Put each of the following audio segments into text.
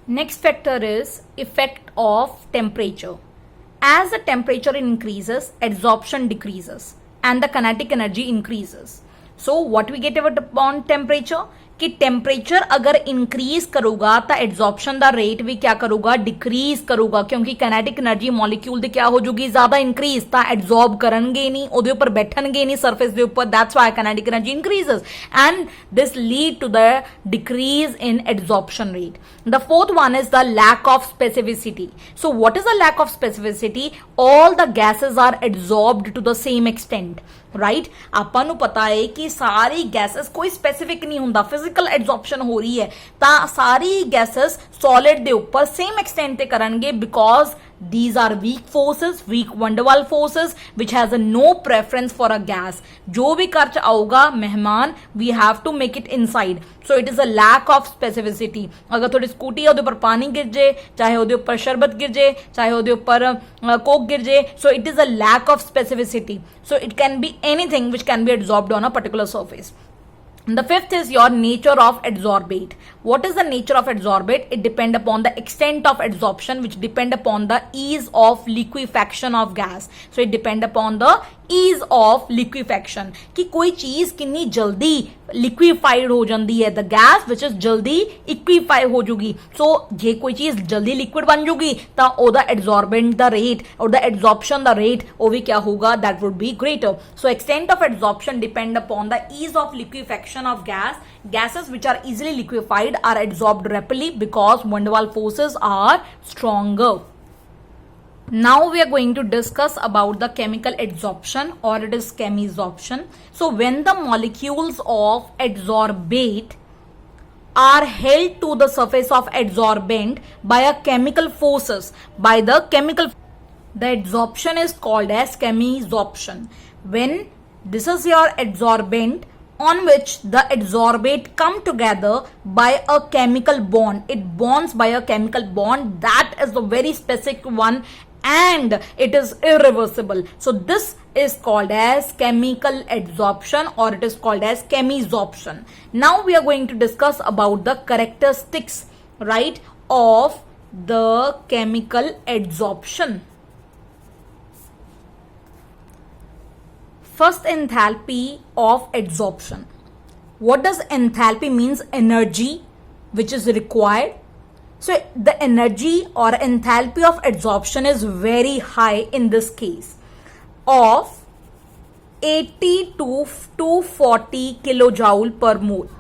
Next factor is effect of temperature. As the temperature increases, absorption decreases and the kinetic energy increases. So what we get upon temperature? कि temperature अगर increase करूगा तो adsorption दा rate भी क्या करूगा, decrease करूगा, क्योंकि kinetic energy molecule दी क्या हो जाऊगी, ज्यादा इंक्रीज, तो एड्जॉर्ब करनगे नहीं, ਉਹਦੇ ਉੱਪਰ बैठनगे नहीं सरफेस ਦੇ ਉੱਪਰ, that's why kinetic energy increases and this lead to the decrease in adsorption rate. The fourth one is the lack of specificity. So what is the lack of specificity? All the gases are absorbed to the same extent. Right ਆਪਾਂ ਨੂੰ ਪਤਾ ਹੈ ਕਿ ਸਾਰੀ gases ਕੋਈ specific ਨਹੀਂ ਹੁੰਦਾ, physical ਐਡਜ਼ੌਰਪਸ਼ਨ ਹੋ ਰਹੀ ਹੈ ਤਾਂ ਸਾਰੀ ਗੈਸਸ ਸੋਲਿਡ ਦੇ ਉੱਪਰ ਸੇਮ ਐਕਸਟੈਂਟ ਤੇ ਕਰਨਗੇ because these are weak forces, weak van der Waals forces which has a no preference for a gas. जो भी घर च आऊगा मेहमान, we have to make it inside. So it is a lack of specificity. अगर थोड़ी scooty है ਉਹਦੇ ਉੱਪਰ ਪਾਣੀ गिर जाए, चाहे ਉਹਦੇ ਉੱਪਰ शरबत गिर जाए, चाहे ਉਹਦੇ ਉੱਪਰ कोक गिर जाए, so it is a lack of specificity. So it can be anything which can be absorbed on a particular surface. The fifth is your nature of adsorbate. What is the nature of adsorbate? It depends upon the extent of adsorption, which depend upon the ease of liquefaction of gas. So it depend upon the ease of liquefaction कि कोई चीज कितनी जल्दी liquefied हो जाती है, the gas which is जल्दी इक्विफाई हो जाएगी. सो जे कोई चीज जल्दी लिक्विड बन जाएगी तो ओदा एड्सॉर्बेंट द रेट और द एड्सॉर्प्शन द रेट वो भी क्या होगा, that would be greater. So extent of adsorption depend upon the ease of liquefaction of gas. Gases which are easily liquefied are absorbed rapidly because van der Waals forces are stronger. Now we are going to discuss about the chemical adsorption, or it is chemisorption. So when the molecules of adsorbate are held to the surface of adsorbent by a chemical forces, the adsorption is called as chemisorption. When this is your adsorbent on which the adsorbate come together by a chemical bond, it bonds by a chemical bond, that is the very specific one and it is irreversible. So this is called as chemical adsorption, or it is called as chemisorption. Now we are going to discuss about the characteristics, right, of the chemical adsorption. First, enthalpy of adsorption. What does enthalpy means? Energy which is required. So the energy or enthalpy of adsorption is very high in this case of 80 to 240 kilojoule per mole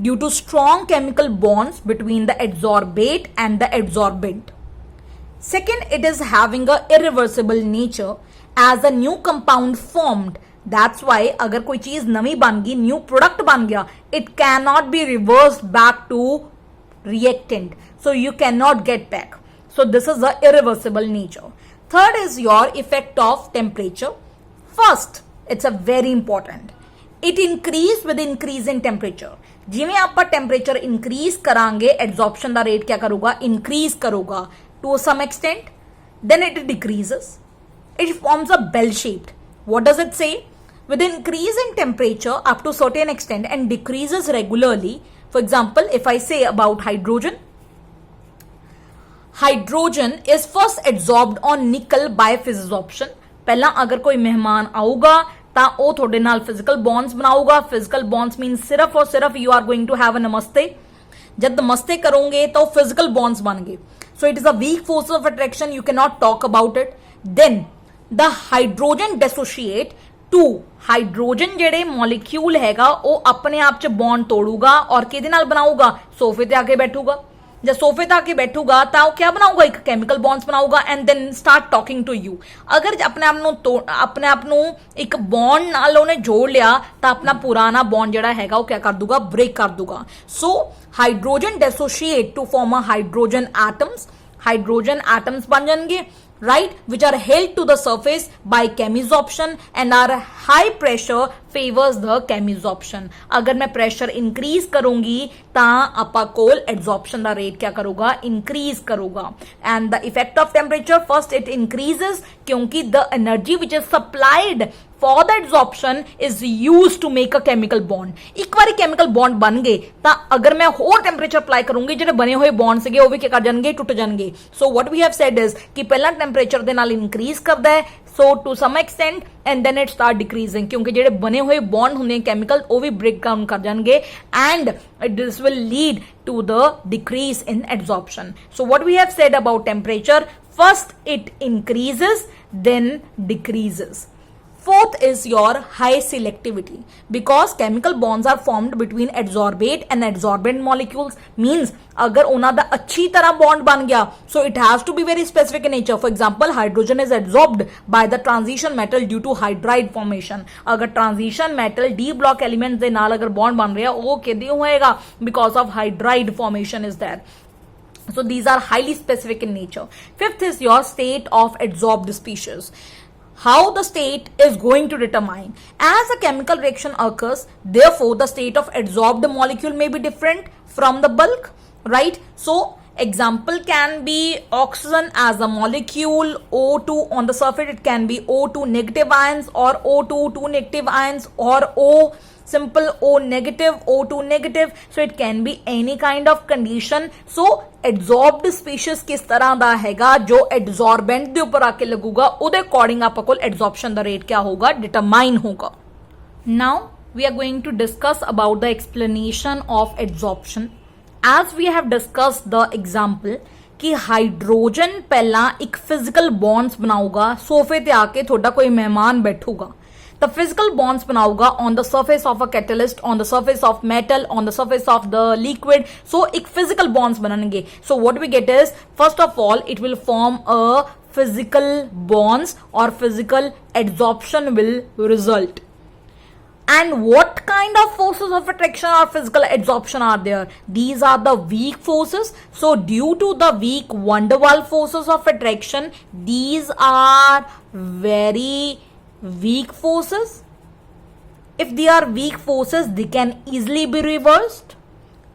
due to strong chemical bonds between the adsorbate and the adsorbent. Second, it is having a irreversible nature as a new compound formed. That's why अगर कोई चीज नवी बन गई, new product बन गया, it cannot be reversed back to reactant. So you cannot get back. So this is the irreversible nature. Third is your effect of temperature. First, it's a very important. It increase with increase in temperature. जिवें आप temperature increase करांगे, absorption दा rate क्या करूगा, increase करूगा to some extent, then it decreases. It forms a bell shaped. What does it say? With increase in temperature up to certain extent and decreases regularly. For example, if I say about hydrogen is first adsorbed on nickel by physisorption. पहला अगर कोई मेहमान आऊगा ਤਾਂ ਉਹ ਤੁਹਾਡੇ ਨਾਲ physical bonds बनाऊगा. Physical bonds means सिर्फ और सिर्फ you are going to have a namaste. जब नमस्ते करोगे तो physical bonds बन गए. So it is a weak force of attraction, you cannot talk about it. Then the hydrogen dissociate to hydrogen जेडे मॉलिक्यूल हैगा वो अपने आप च बॉन्ड तोड़ूगा और किहदे नाल बनाऊगा, सोफे ते आके बैठूगा. जब सोफे ते आके बैठूगा तो वो क्या बनाऊगा, एक केमिकल बॉन्ड्स बनाऊगा and then start talking to you. अगर अपने आप नू एक बॉन्ड नाल उन्हें जोड़ लिया तो अपना पुराना बॉन्ड जेड़ा हैगा वो क्या कर दूगा, ब्रेक कर दूगा. So hydrogen dissociate to form a hydrogen atoms बन जाएंगे, right, which are held to the surface by chemisorption and our high pressure favors the chemisorption. अगर मैं pressure increase करूंगी ता आपा कोल adsorption दा rate क्या करूंगा, increase करूंगा. And the effect of temperature, first it increases क्योंकि the energy which is supplied for the adsorption is used to make a chemical bond. एक बारी chemical bond बन गए ਤਾਂ अगर मैं ਹੋਰ temperature apply ਕਰੂੰਗੀ ਜਿਹੜੇ ਬਣੇ ਹੋਏ bond ਸੀਗੇ ਉਹ ਵੀ ਕੀ ਕਰ ਜਾਣਗੇ ਟੁੱਟ ਜਾਣਗੇ. So what we have said is ਕਿ ਪਹਿਲਾਂ temperature ਦੇ ਨਾਲ increase ਕਰਦਾ ਹੈ so to some extent and then it start decreasing ਕਿਉਂਕਿ ਜਿਹੜੇ ਬਣੇ ਹੋਏ bond ਹੁੰਦੇ ਨੇ chemical ਉਹ ਵੀ break down ਕਰ ਜਾਣਗੇ and this will lead to the decrease in adsorption. So what we have said about temperature, first it increases then decreases. Fourth is your high selectivity because chemical bonds are formed between adsorbate and adsorbent molecules means अगर उन्हां दा अच्छी तरह bond बन गया so it has to be very specific in nature. For example, hydrogen is adsorbed by the transition metal due to hydride formation. अगर transition metal D block elements दे नाल अगर bond बन रहा है वो किदे होएगा because of hydride formation is there. So these are highly specific in nature. Fifth is your state of adsorbed species. How the state is going to determine. As a chemical reaction occurs, therefore the state of adsorbed molecule may be different from the bulk, right? So example can be oxygen as a molecule, O2 on the surface, it can be O2 negative ions or O2 2 negative ions or O simple O negative, O2 negative. So it can be any kind of condition. So adsorbed species किस तरह दा हैगा जो adsorbent दे ऊपर आके लगूगा उदे according आपा कोल adsorption दा rate क्या होगा determine होगा. Now we are going to discuss about the explanation of adsorption. As we have discussed the example कि हाइड्रोजन पहला एक फिजिकल बॉन्ड्स बनाऊगा सोफे ते आके थोड़ा कोई मेहमान बैठूगा the physical bonds बनाऊगा on the surface of a catalyst, on the surface of metal, on the surface of the liquid. So एक physical bonds बनेंगे. So what we get is first of all it will form a physical bonds or physical adsorption will result. And what kind of forces of attraction or physical adsorption are there? These are the weak forces. So due to the weak van der Waals forces of attraction, these are very weak forces. If they are weak forces, they can easily be reversed.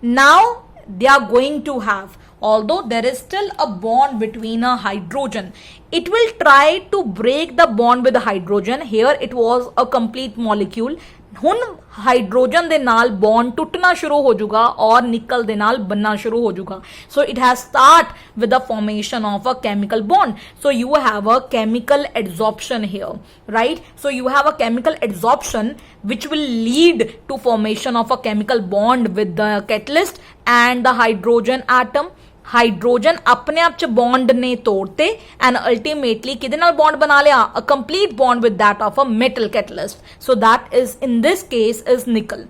Now they are going to have, although there is still a bond between a hydrogen, it will try to break the bond with the hydrogen. Here it was a complete molecule. ਹੁਣ hydrogen ਦੇ ਨਾਲ bond ਟੁੱਟਣਾ ਸ਼ੁਰੂ ਹੋ ਜਾਊਗਾ ਔਰ ਨਿਕਲ ਦੇ ਨਾਲ ਬਣਨਾ ਸ਼ੁਰੂ ਹੋ ਜਾਊਗਾ. So it has start with the formation of a chemical bond. So you have a chemical adsorption here, right? So you have a chemical adsorption which will lead to formation of a chemical bond with the catalyst and the hydrogen atom. Hydrogen अपने आप च bond ने तोड़ते and ultimately किदे नाल bond बना लिया? A complete bond with that of a metal catalyst. So that is in this case is nickel.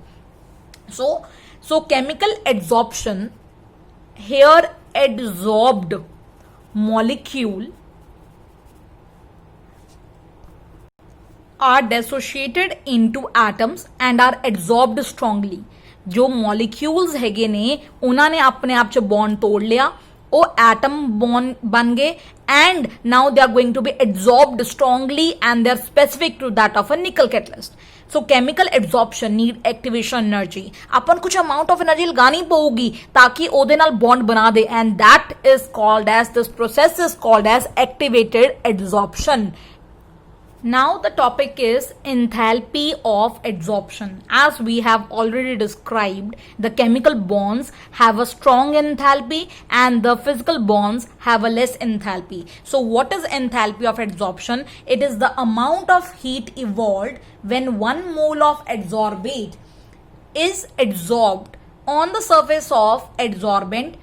So chemical adsorption here adsorbed molecule are dissociated into atoms and are adsorbed strongly. जो molecules हैगे ने उन्होंने अपने आप च bond तोड़ लिया, वो एटम बॉन्ड बन गए and now they are going to be adsorbed strongly and they are specific to that of a nickel catalyst. So chemical adsorption need activation energy. अपन कुछ अमाउंट ऑफ एनर्जी लगानी पड़ेगी ताकि ओदे नाल बॉन्ड बना दे and that is called as, this process is called as activated adsorption. Now the topic is enthalpy of adsorption. As we have already described, the chemical bonds have a strong enthalpy and the physical bonds have a less enthalpy. So what is enthalpy of adsorption? It is the amount of heat evolved when 1 mole of adsorbate is adsorbed on the surface of adsorbent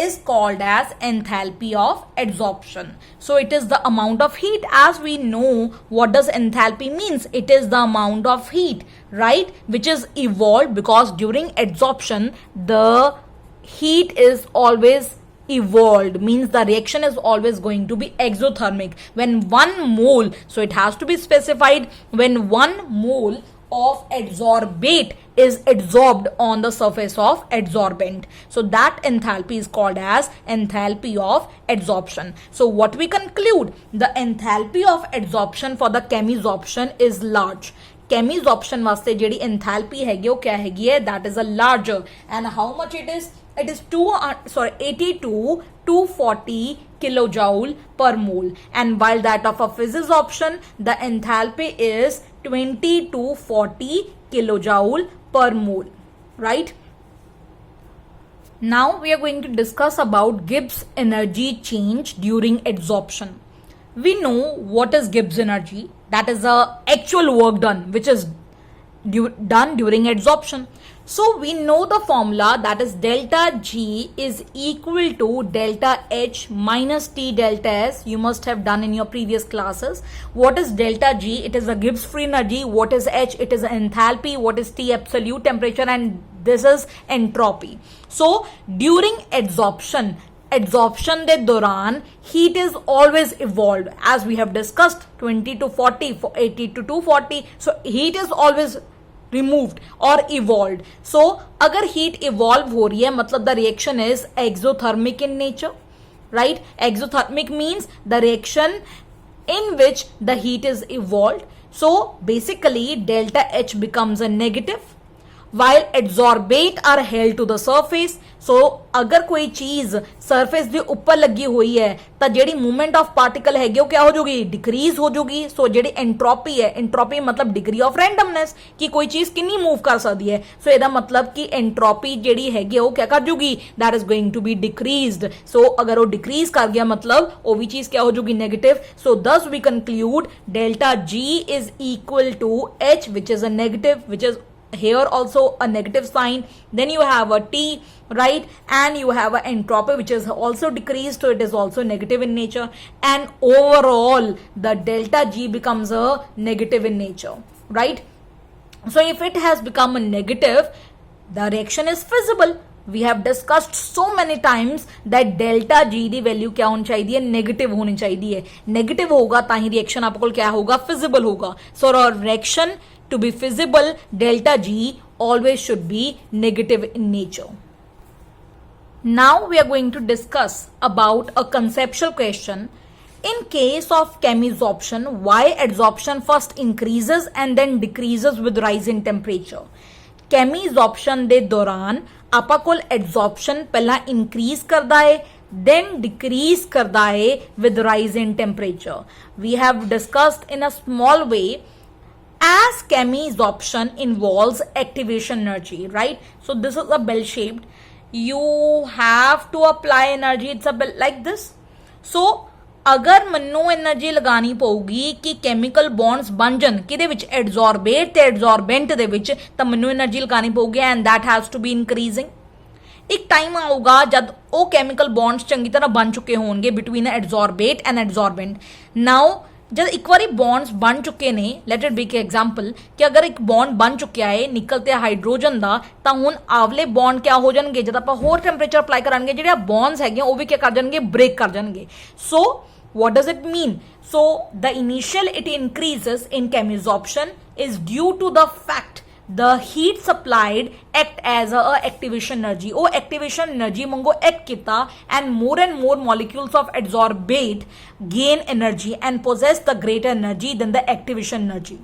is called as enthalpy of adsorption. So it is the amount of heat. As we know, what does enthalpy means? It is the amount of heat, right, which is evolved because during adsorption the heat is always evolved, means the reaction is always going to be exothermic. When 1 mole, so it has to be specified, when 1 mole of adsorbate is adsorbed on the surface of adsorbent. So that enthalpy is called as enthalpy of adsorption. So what we conclude, the enthalpy of adsorption for the chemisorption is large. Chemisorption वास्ते JD enthalpy हैगी वो क्या हैगी है? That is a larger. And how much it is? It is 82 240 kilojoule per mole, and while that of a physis option, the enthalpy is 20 to 40 kilojoule per mole, right? Now we are going to discuss about Gibbs energy change during adsorption. We know what is Gibbs energy. That is the actual work done which is done during adsorption. So we know the formula, that is delta G is equal to delta H minus T delta S. You must have done in your previous classes. What is delta G? It is a Gibbs free energy. What is H? It is enthalpy. What is T? Absolute temperature, and this is entropy. So during adsorption ਦੇ दौरान heat is always evolved, as we have discussed, 20 to 40, 80 to 240. So heat is always removed or evolved. So अगर heat evolve हो रही है, मतलब the reaction is exothermic in nature, right? Exothermic means the reaction in which the heat is evolved. So basically delta H becomes a negative while adsorbate are held to the surface. So अगर कोई चीज surface ਦੇ ਉੱਪਰ ਲੱਗੀ ਹੋਈ ਹੈ ਤਾਂ ਜਿਹੜੀ मूवमेंट ऑफ पार्टिकल हैगी ਉਹ क्या हो जाएगी, डिक्रीज हो जाएगी. सो ਜਿਹੜੀ एंट्रोपी है, एंट्रोपी मतलब डिग्री ऑफ रैंडमनेस कि कोई चीज कितनी मूव कर सकती है. सो ਇਹਦਾ मतलब कि एंट्रोपी ਜਿਹੜੀ हैगी ਉਹ क्या कर जाएगी, that is going to be decreased. So अगर वो डिक्रीज कर गया मतलब वो भी चीज क्या हो जाएगी, negative. So thus we conclude delta G is equal to H which is a negative, which is here also a negative sign. Then you have a T, right, and you have a entropy which is also decreased, so it is also negative in nature, and overall the delta G becomes a negative in nature, right? So if it has become a negative, the reaction is feasible. We have discussed so many times that delta G the value क्या होनी चाहिए, negative होनी चाहिए. Negative होगा ताही reaction आपको क्या होगा, फिजिबल होगा. So reaction to be feasible, delta G always should be negative in nature. Now we are going to discuss about a conceptual question. In case of chemisorption, why adsorption first increases and then decreases with rise in temperature? Chemisorption ਦੇ ਦੌਰਾਨ ਆਪਾਂ ਕੋਲ adsorption ਪਹਿਲਾਂ increase ਕਰਦਾ ਹੈ, then decrease ਕਰਦਾ ਹੈ with rise in temperature. We have discussed in a small way. As chemisorption involves activation energy, right? So this is a bell shaped. You have to apply energy. It's a bell like this. So अगर ਮੈਨੂੰ energy लगानी ਪਊਗੀ ਕਿ chemical bonds ਬਣ ਜਾਣ ਕਿਹਦੇ ਵਿੱਚ, adsorbate ਤੇ adsorbent ਦੇ ਵਿੱਚ, ਤਾਂ ਮੈਨੂੰ एनर्जी लगानी ਪਊਗੀ, and that has to be increasing. एक टाइम आऊगा जब वो chemical bonds चंगी तरह बन चुके होंगे between adsorbate and adsorbent. Now जब एक बार बॉन्ड्स बन चुके ने, लेट इट बी के एग्जाम्पल कि अगर एक बॉन्ड बन चुका है निकल ते हाइड्रोजन का, तो हुण आवले बॉन्ड क्या हो जाएंगे, जब आप होर टेंपरेचर अप्लाई करांगे ਜਿਹੜੇ बॉन्ड्स हैगे वो भी क्या कर जाएंगे, ब्रेक कर जाएंगे. सो what does it mean? So the initial it increases in chemisorption is due to the fact the heat supplied act as a activation energy. Oh, activation energy mongo act kita, and more molecules of adsorbate gain energy and possess the greater energy than the activation energy.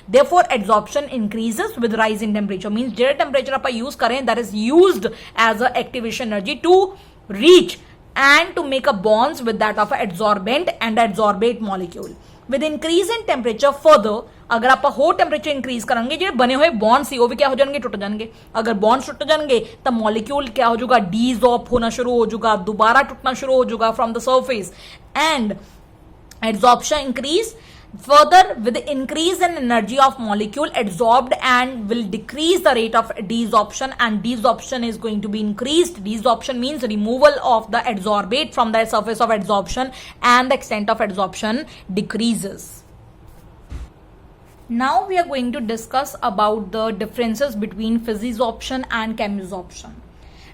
Therefore adsorption increases with rise in temperature. Means ਜਿਹੜਾ temperature ਆਪਾਂ use करें, that is used as a activation energy to reach and to make a bonds with that of adsorbent and adsorbate molecule. With increase in temperature further, अगर आप होर temperature increase करेंगे, जो बने हुए बॉन्ड्स सी वो भी क्या हो जाएंगे, टूट जाएंगे. अगर बॉन्ड्स टूट जाएंगे तो मॉलिक्यूल क्या हो जाएगा, डीजॉर्ब होना शुरू हो जाएगा, दोबारा टूटना शुरू हो जाएगा from the surface, and adsorption increase further with increase in energy of molecule adsorbed and will decrease the rate of desorption, and desorption is going to be increased. Desorption means removal of the adsorbate from the surface of adsorption, and the extent of adsorption decreases. Now we are going to discuss about the differences between physisorption and chemisorption.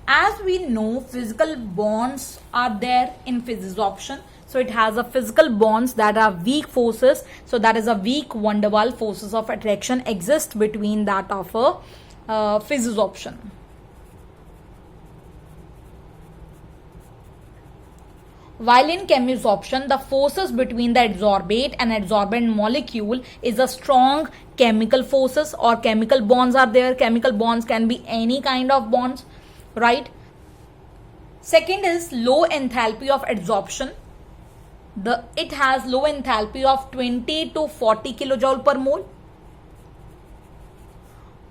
As we know, physical bonds are there in physisorption. So it has a physical bonds that are weak forces. So that is a weak van der Waals forces of attraction exist between that of a physisorption. While in chemisorption, the forces between the adsorbate and adsorbent molecule is a strong chemical forces, or chemical bonds are there. Chemical bonds can be any kind of bonds, right? Second is low enthalpy of adsorption. it has low enthalpy of 20 to 40 kilojoule per mole,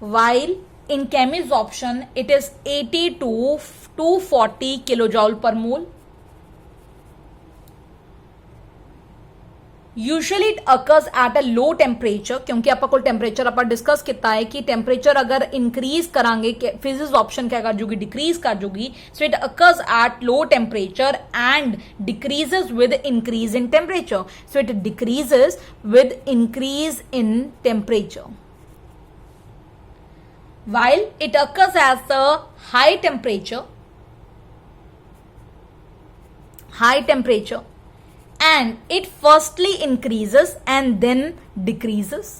while in chemisorption it is 80 to 240 kilojoule per mole. Usually it occurs at a low temperature, क्योंकि आप temperature आप discuss किया है कि temperature अगर increase करांगे physics option क्या कर जूगी, डिक्रीज कर जूगी. So it occurs at low temperature and decreases with increase in temperature. So it decreases with increase in temperature. While it occurs at a high temperature, and it firstly increases and then decreases.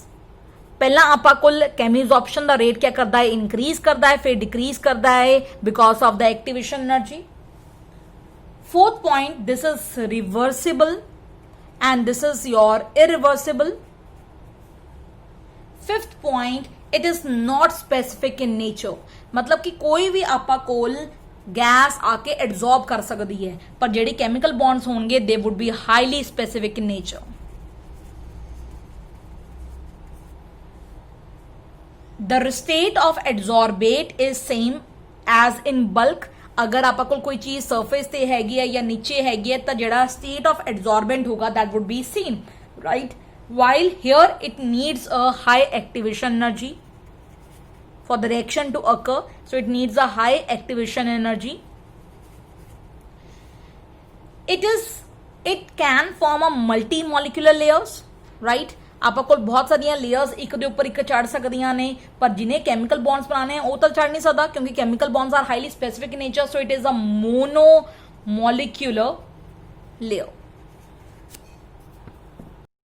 पहला आपा कोल chemisorption दा rate क्या करता है, increase करता है, फिर decrease करता है because of the activation energy. Fourth point, this is reversible and this is your irreversible. Fifth point, it is not specific in nature, मतलब कि कोई भी आपा कोल गैस आके एब्जॉर्ब कर सकती है, पर जेडी केमिकल बॉन्ड्स होंगे they would be highly specific in nature. The state of absorbate is same as in bulk. अगर आप कोई चीज सरफेस ते हैगी है या नीचे हैगी है तो जेड़ा स्टेट ऑफ एब्जॉर्बेंट होगा that would B same, right. While here it needs a high activation energy for the reaction to occur, so it needs a high activation energy. It can form a multi-molecular layers, right. आप बहुत सारिया layers एक दे ऊपर एक चढ़ सकदियां ने, पर जिन्हें केमिकल बॉन्ड्स बनाने हैं वो तो चढ़ नहीं सकता क्योंकि chemical bonds are highly specific in nature. So it is a monomolecular layer.